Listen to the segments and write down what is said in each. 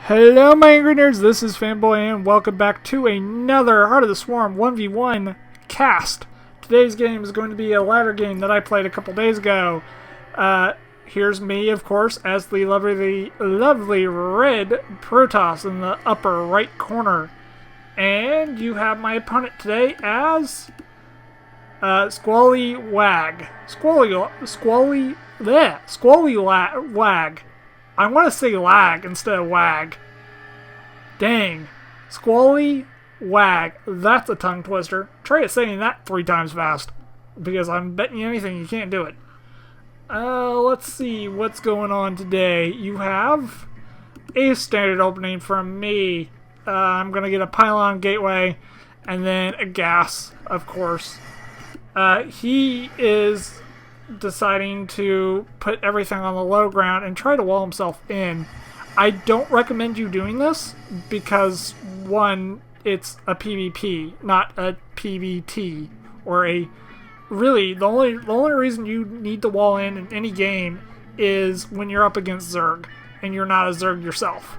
Hello my angry nerds, this is Fanboy and welcome back to another Heart of the Swarm 1v1 cast. Today's game is going to be a ladder game that I played a couple days ago. Here's me, of course, as the lovely red Protoss in the upper right corner. And you have my opponent today as Squally Wag. Squally Wag. I want to say lag instead of wag. Dang. Squally Wag. That's a tongue twister. Try saying that 3 times fast. Because I'm betting you anything you can't do it. Let's see what's going on today. You have a standard opening from me. I'm going to get a pylon gateway and then a gas, of course. He is deciding to put everything on the low ground and try to wall himself in. I don't recommend you doing this because, one, it's a PvP, not a PvT, or a... Really, the only reason you need to wall in any game is when you're up against Zerg, and you're not a Zerg yourself.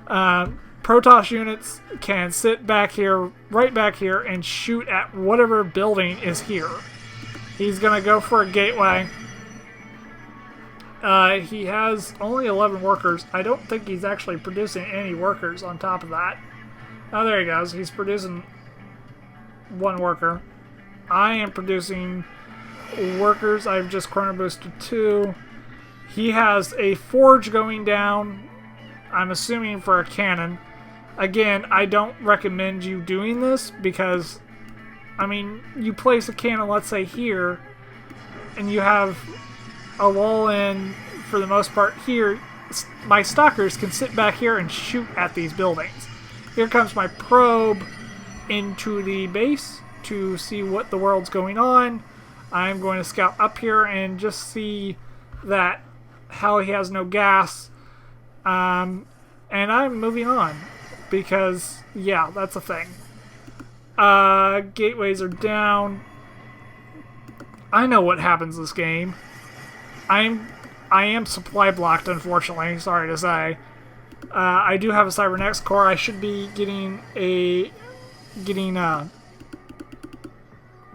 Protoss units can sit back here, right back here, and shoot at whatever building is here. He's going to go for a gateway. He has only 11 workers. I don't think he's actually producing any workers on top of that. Oh, there he goes. He's producing 1 worker. I am producing workers. I've just chrono boosted 2. He has a forge going down, I'm assuming for a cannon. Again, I don't recommend you doing this because, I mean, you place a cannon, let's say here, and you have a wall in, for the most part, here. My stalkers can sit back here and shoot at these buildings. Here comes my probe into the base to see what the world's going on. I'm going to scout up here and just see that how he has no gas. And I'm moving on because, yeah, that's a thing. Gateways are down. I know what happens this game. I am supply blocked, unfortunately. Sorry to say. I do have a Cybernex core. I should be getting a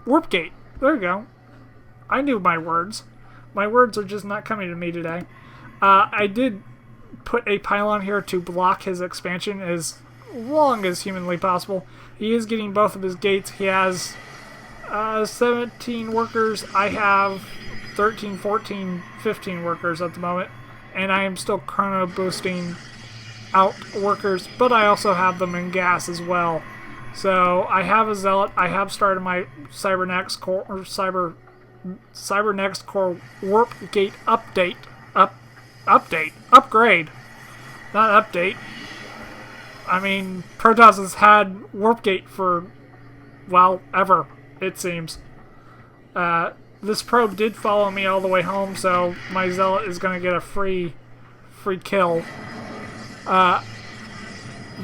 warp gate. There you go. I knew my words. My words are just not coming to me today. I did put a pylon here to block his expansion as long as humanly possible. He is getting both of his gates. He has 17 workers. I have 13, 14, 15 workers at the moment. And I am still chrono boosting out workers, but I also have them in gas as well. So I have a zealot. I have started my Cybernex core or Cybernex core warp gate upgrade. Not update. I mean, Protoss has had warp gate for, well, ever, it seems. This probe did follow me all the way home, so my zealot is going to get a free kill.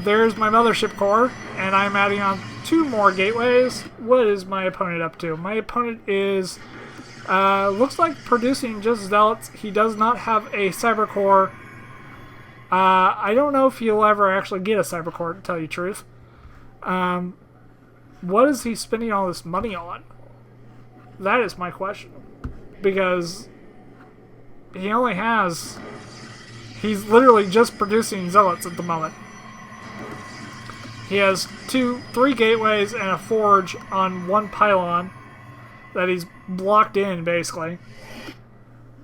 There's my mothership core, and I'm adding on 2 more gateways. What is my opponent up to? My opponent is, looks like producing just zealots. He does not have a cyber core. I don't know if he'll ever actually get a cyber core, to tell you the truth. What is he spending all this money on? That is my question. Because he only has... He's literally just producing zealots at the moment. He has 3 gateways and a forge on 1 pylon that he's blocked in, basically.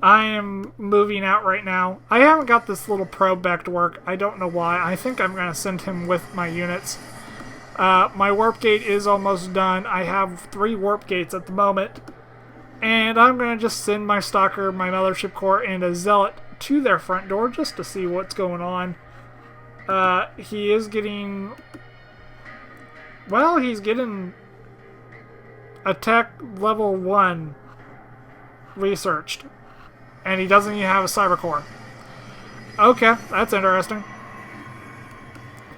I am moving out right now. I haven't got this little probe back to work. I don't know why. I think I'm going to send him with my units. My warp gate is almost done. I have 3 warp gates at the moment. And I'm going to just send my stalker, my mothership core, and a zealot to their front door just to see what's going on. He is getting... Well, he's getting attack level 1 researched. And he doesn't even have a cyber core. Okay, that's interesting.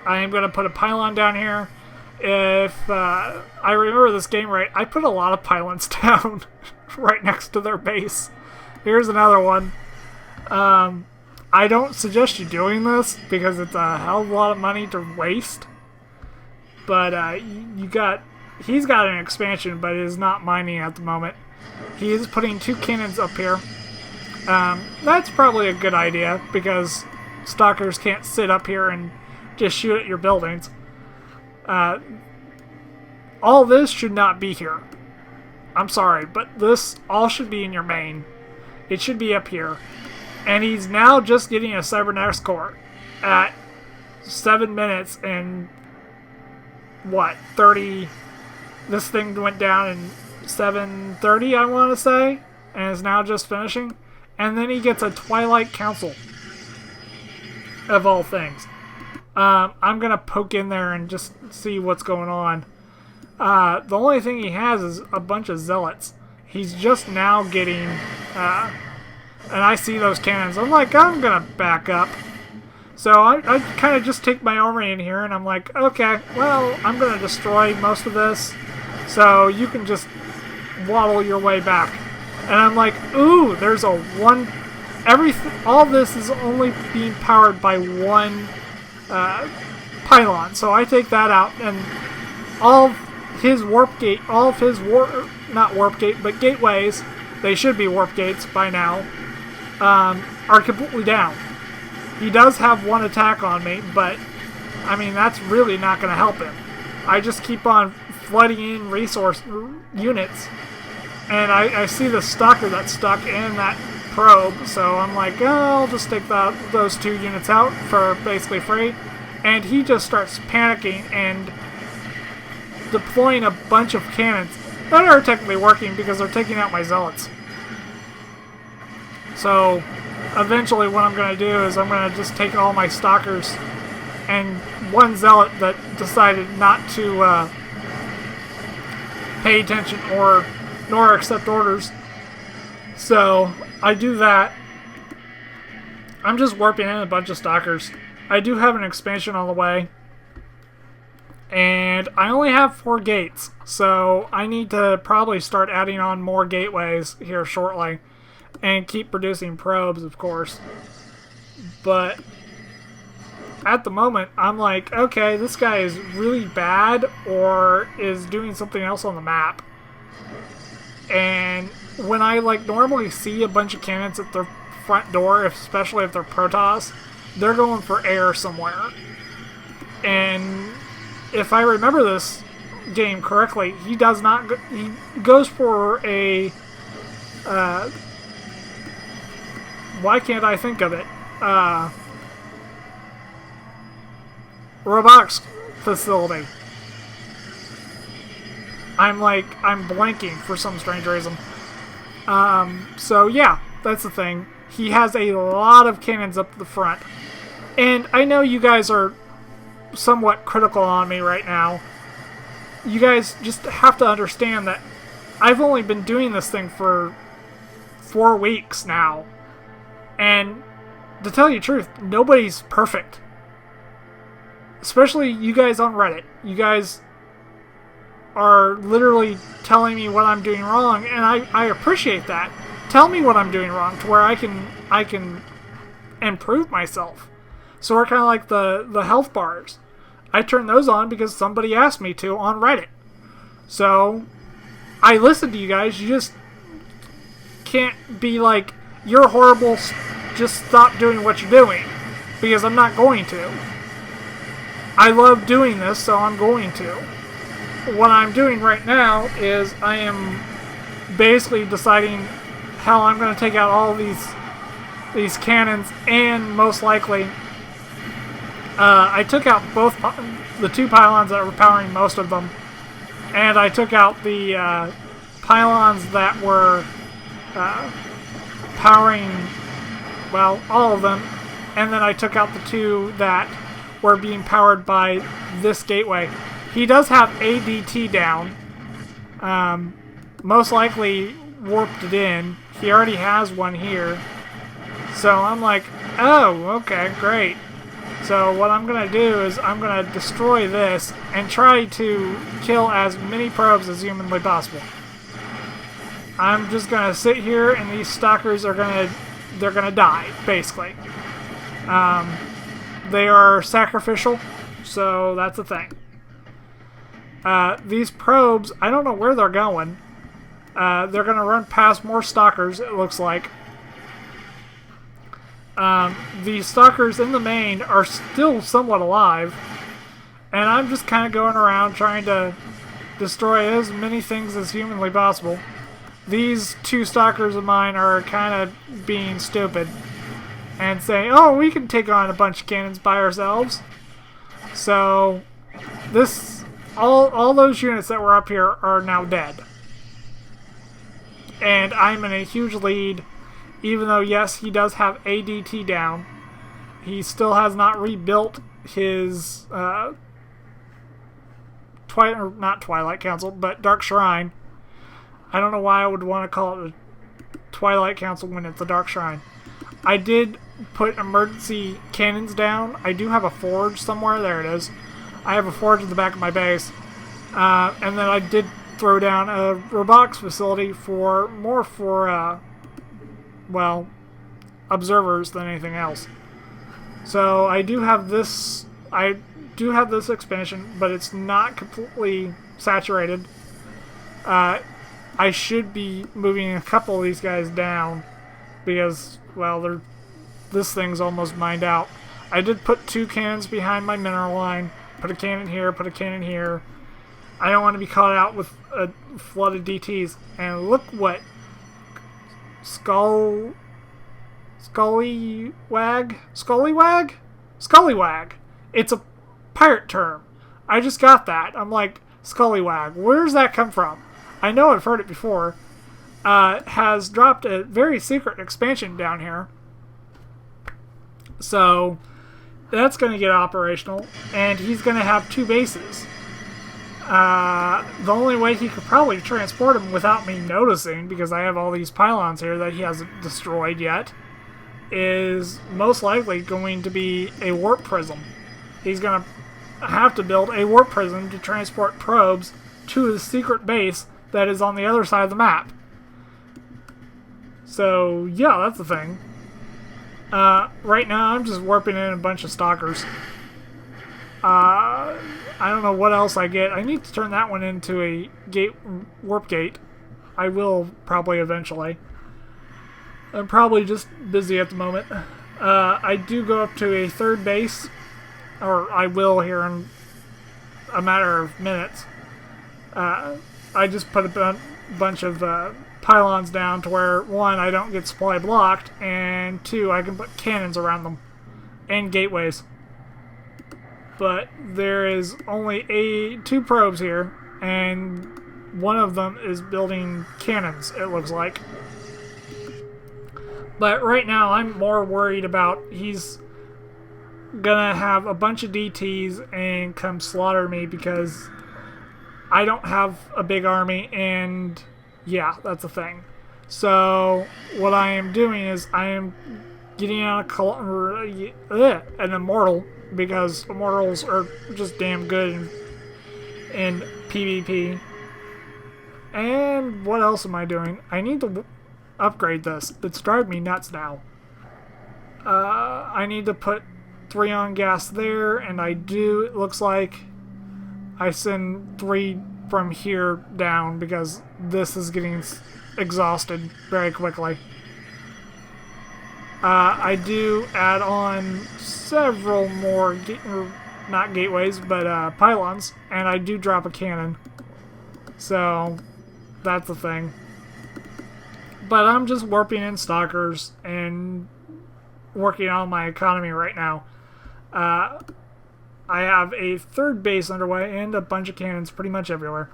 I am going to put a pylon down here. If I remember this game right, I put a lot of pylons down right next to their base. Here's another one. I don't suggest you doing this because it's a hell of a lot of money to waste. But he's got an expansion, but it is not mining at the moment. He is putting 2 cannons up here. That's probably a good idea because stalkers can't sit up here and just shoot at your buildings. All this should not be here. I'm sorry, but this all should be in your main. It should be up here. And he's now just getting a cybernetics core at 7 minutes and what, 30. This thing went down in 7:30, I want to say, and is now just finishing. And then he gets a Twilight Council, of all things. I'm gonna poke in there and just see what's going on. The only thing he has is a bunch of zealots. He's just now getting, and I see those cannons. I'm like, I'm gonna back up. So I kind of just take my armory in here, and I'm like, okay, well, I'm gonna destroy most of this, so you can just waddle your way back. And I'm like, ooh, there's a one. Everything, all this is only being powered by one pylon. So I take that out, and all of his not warp gate, but gateways, they should be warp gates by now, are completely down. He does have one attack on me, but I mean, that's really not going to help him. I just keep on flooding in resource units, and I see the stalker that's stuck in that probe, so I'm like, oh, I'll just take those 2 units out for basically free. And he just starts panicking and deploying a bunch of cannons that are technically working because they're taking out my zealots. So eventually what I'm going to do is I'm going to just take all my stalkers and one zealot that decided not to pay attention nor accept orders. So I do that. I'm just warping in a bunch of stalkers. I do have an expansion on the way. And I only have 4 gates. So I need to probably start adding on more gateways here shortly. And keep producing probes, of course. But at the moment, I'm like, okay, this guy is really bad or is doing something else on the map. And when I normally see a bunch of cannons at their front door, especially if they're Protoss, they're going for air somewhere. And if I remember this game correctly, he does not. He goes for a. Why can't I think of it? Robotics facility. I'm blanking for some strange reason. So yeah, that's the thing. He has a lot of cannons up the front. And I know you guys are somewhat critical on me right now. You guys just have to understand that I've only been doing this thing for 4 weeks now. And to tell you the truth, nobody's perfect. Especially you guys on Reddit. You guys are literally telling me what I'm doing wrong, and I appreciate that. Tell me what I'm doing wrong to where I can improve myself. So we're kind of like the health bars. I turn those on because somebody asked me to on Reddit. So I listen to you guys. You just can't be like, you're horrible, just stop doing what you're doing. Because I'm not going to. I love doing this, so I'm going to. What I'm doing right now is I am basically deciding how I'm going to take out all these cannons, and most likely I took out both the 2 pylons that were powering most of them, and I took out the pylons that were powering, well, all of them, and then I took out the 2 that were being powered by this gateway. He does have ADT down. Most likely warped it in. He already has one here. So I'm like, oh, okay, great. So what I'm going to do is I'm going to destroy this and try to kill as many probes as humanly possible. I'm just going to sit here and these stalkers are going to die, basically. They are sacrificial, so that's a thing. These probes, I don't know where they're going. They're going to run past more stalkers, it looks like. The stalkers in the main are still somewhat alive, and I'm just kind of going around trying to destroy as many things as humanly possible. These two stalkers of mine are kind of being stupid and saying, oh, we can take on a bunch of cannons by ourselves. So, all those units that were up here are now dead. And I'm in a huge lead, even though, yes, he does have ADT down. He still has not rebuilt his, not Twilight Council, but Dark Shrine. I don't know why I would want to call it a Twilight Council when it's a Dark Shrine. I did put emergency cannons down. I do have a forge somewhere. There it is. I have a forge in the back of my base. And then I did throw down a robotics facility for well, observers than anything else. So I do have this expansion, but it's not completely saturated. I should be moving a couple of these guys down because, well, this thing's almost mined out. I did put 2 cannons behind my mineral line. Put a cannon here, put a cannon here. I don't want to be caught out with a flood of DTs. And look what Scallywag? It's a pirate term. I just got that. I'm like, Scallywag. Where's that come from? I know I've heard it before. Has dropped a very secret expansion down here. So, that's going to get operational. And he's going to have 2 bases. The only way he could probably transport them without me noticing, because I have all these pylons here that he hasn't destroyed yet, is most likely going to be a warp prism. He's going to have to build a warp prism to transport probes to his secret base that is on the other side of the map. So, yeah, that's the thing. Right now, I'm just warping in a bunch of stalkers. I don't know what else I get. I need to turn that one into a warp gate. I will probably eventually. I'm probably just busy at the moment. I do go up to a 3rd base, or I will here in a matter of minutes. I just put a bunch of pylons down to where, 1, I don't get supply blocked, and 2, I can put cannons around them, and gateways. But there is only 2 probes here, and one of them is building cannons, it looks like. But right now, I'm more worried about he's gonna have a bunch of DTs and come slaughter me because I don't have a big army, and yeah, that's a thing. So what I am doing is I am getting out an immortal, because immortals are just damn good in PvP. And what else am I doing? I need to upgrade this. It's driving me nuts now. I need to put 3 on gas there, and I do. It looks like I send 3 from here down because this is getting exhausted very quickly. I do add on several more, not gateways, but pylons, and I do drop a cannon. So, that's the thing. But I'm just warping in stalkers and working on my economy right now. I have a 3rd base underway and a bunch of cannons pretty much everywhere,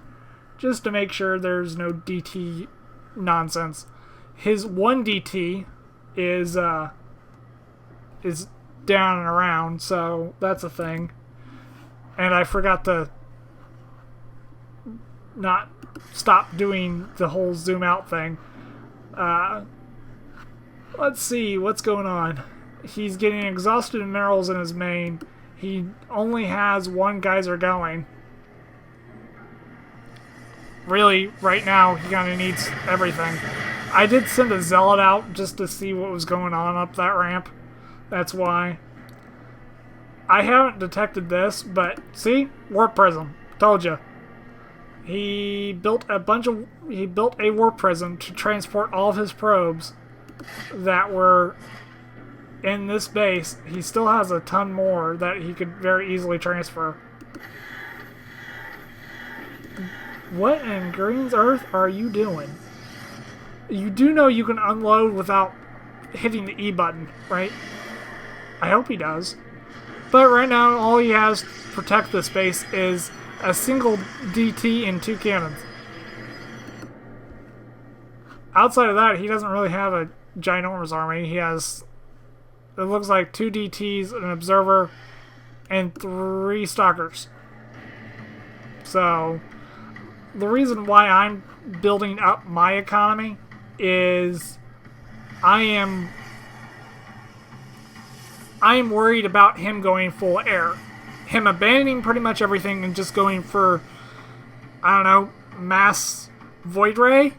just to make sure there's no DT nonsense. His 1 DT is down and around, so that's a thing. And I forgot to not stop doing the whole zoom out thing. Let's see what's going on. He's getting exhausted in minerals in his main. He only has 1 geyser going. Really, right now, he kind of needs everything. I did send a zealot out just to see what was going on up that ramp. That's why. I haven't detected this, but see? Warp prism. Told you. He built a warp prism to transport all of his probes that were in this base. He still has a ton more that he could very easily transfer. What in Green's Earth are you doing? You do know you can unload without hitting the E button, right? I hope he does. But right now, all he has to protect this base is a single DT and 2 cannons. Outside of that, he doesn't really have a ginormous army. He has, it looks like 2 DTs, an observer, and 3 stalkers. So, the reason why I'm building up my economy is I am worried about him going full air. Him abandoning pretty much everything and just going for, I don't know, mass void ray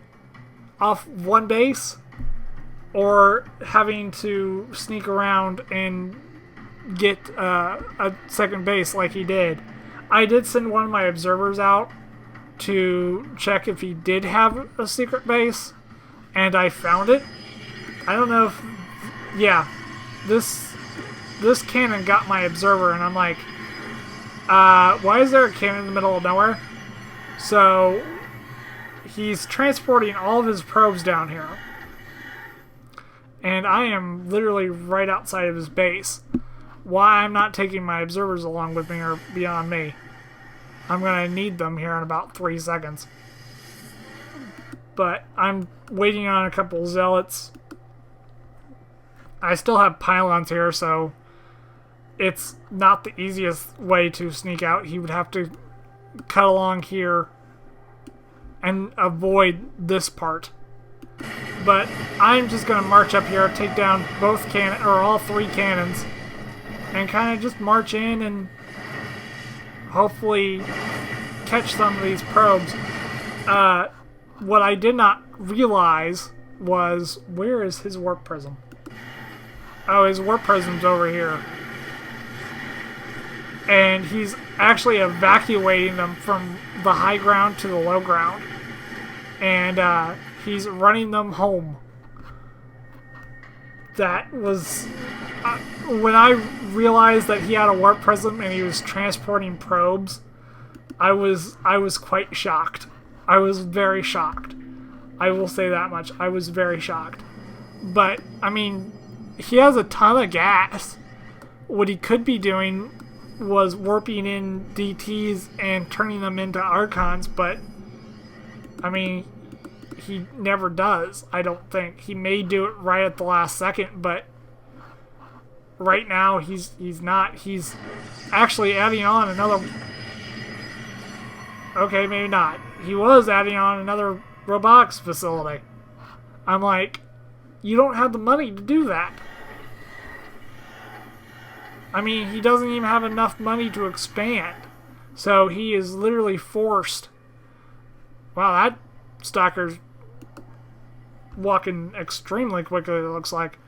off one base, or having to sneak around and get a second base like he did. I did send one of my observers out to check if he did have a secret base, and I found it. I don't know if, yeah, this cannon got my observer, and I'm like, why is there a cannon in the middle of nowhere? So he's transporting all of his probes down here, and I am literally right outside of his base. Why I'm not taking my observers along with me are beyond me. I'm gonna need them here in about 3 seconds. But I'm waiting on a couple zealots. I still have pylons here, so it's not the easiest way to sneak out. He would have to cut along here and avoid this part. But I'm just going to march up here, take down both all 3 cannons, and kind of just march in and hopefully catch some of these probes. What I did not realize was, where is his warp prism? Oh, his warp prism's over here. And he's actually evacuating them from the high ground to the low ground. And he's running them home. That was... when I realized that he had a warp prism and he was transporting probes, I was quite shocked. I was very shocked. I will say that much. I was very shocked. But, I mean, he has a ton of gas. What he could be doing was warping in DTs and turning them into Archons, but, I mean, he never does, I don't think. He may do it right at the last second, but right now he's not. He's actually adding on another... Okay, maybe not. He was adding on another robotics facility. I'm like, you don't have the money to do that. I mean, he doesn't even have enough money to expand. So he is literally forced... Wow, that stalker's walking extremely quickly, it looks like.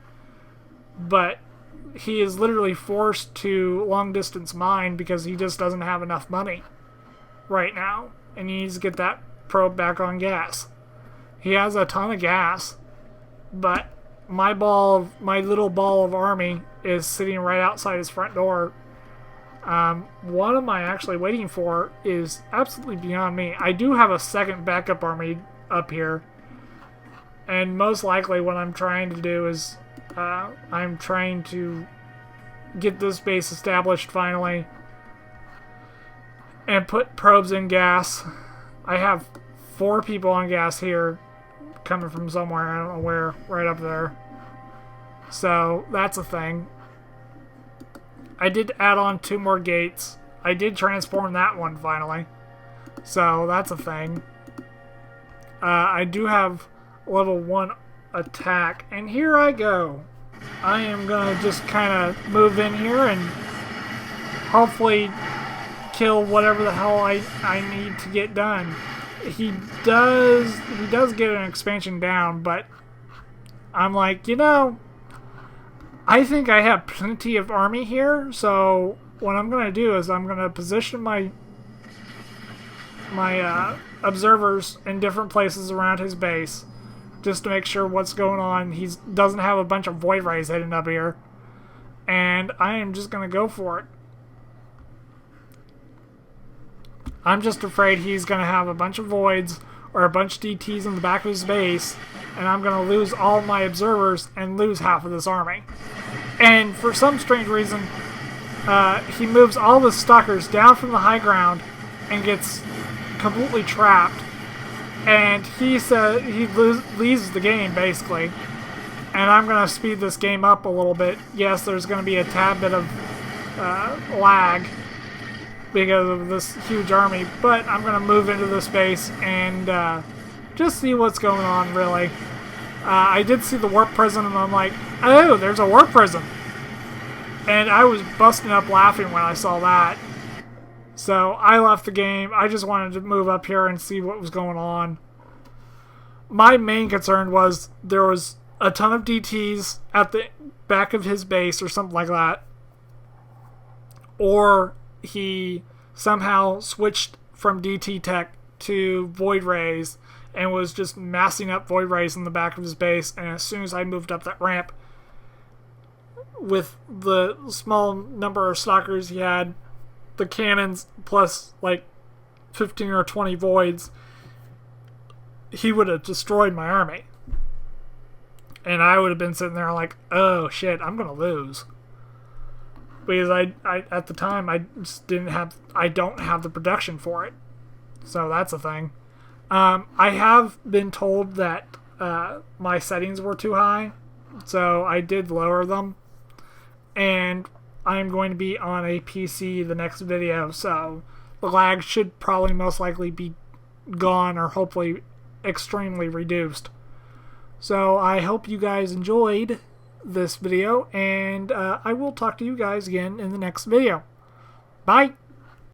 But he is literally forced to long-distance mine because he just doesn't have enough money right now. And he needs to get that probe back on gas. He has a ton of gas, but my little ball of army is sitting right outside his front door. What am I actually waiting for is absolutely beyond me. I do have a second backup army up here, and most likely what I'm trying to do is I'm trying to get this base established finally and put probes in gas. I have 4 people on gas here coming from somewhere, I don't know where, right up there. So that's a thing. I did add on 2 more gates. I did transform that one finally. So that's a thing. I do have level 1 attack. And here I go. I am going to just kind of move in here and hopefully kill whatever the hell I need to get done. He does get an expansion down, but I'm like, you know, I think I have plenty of army here, so what I'm going to do is I'm going to position my observers in different places around his base, just to make sure what's going on. He doesn't have a bunch of void rays hidden up here, and I am just going to go for it. I'm just afraid he's going to have a bunch of voids or a bunch of DTs in the back of his base, and I'm going to lose all my observers and lose half of this army. And for some strange reason, he moves all the stalkers down from the high ground and gets completely trapped. And he said he leaves the game, basically. And I'm going to speed this game up a little bit. Yes, there's going to be a tad bit of lag because of this huge army, but I'm going to move into this base and just see what's going on, really. I did see the warp prison, and I'm like, oh, there's a warp prison. And I was busting up laughing when I saw that. So I left the game. I just wanted to move up here and see what was going on. My main concern was there was a ton of DTs at the back of his base or something like that. Or he somehow switched from DT tech to void rays and was just massing up void rays in the back of his base. And as soon as I moved up that ramp, with the small number of stalkers he had, the cannons plus like 15 or 20 voids, he would have destroyed my army. And I would have been sitting there like, oh shit, I'm gonna lose. Because I at the time I just don't have the production for it. So that's a thing. I have been told that my settings were too high, so I did lower them. And I'm going to be on a PC the next video, so the lag should probably most likely be gone or hopefully extremely reduced. So I hope you guys enjoyed this video, and I will talk to you guys again in the next video. Bye!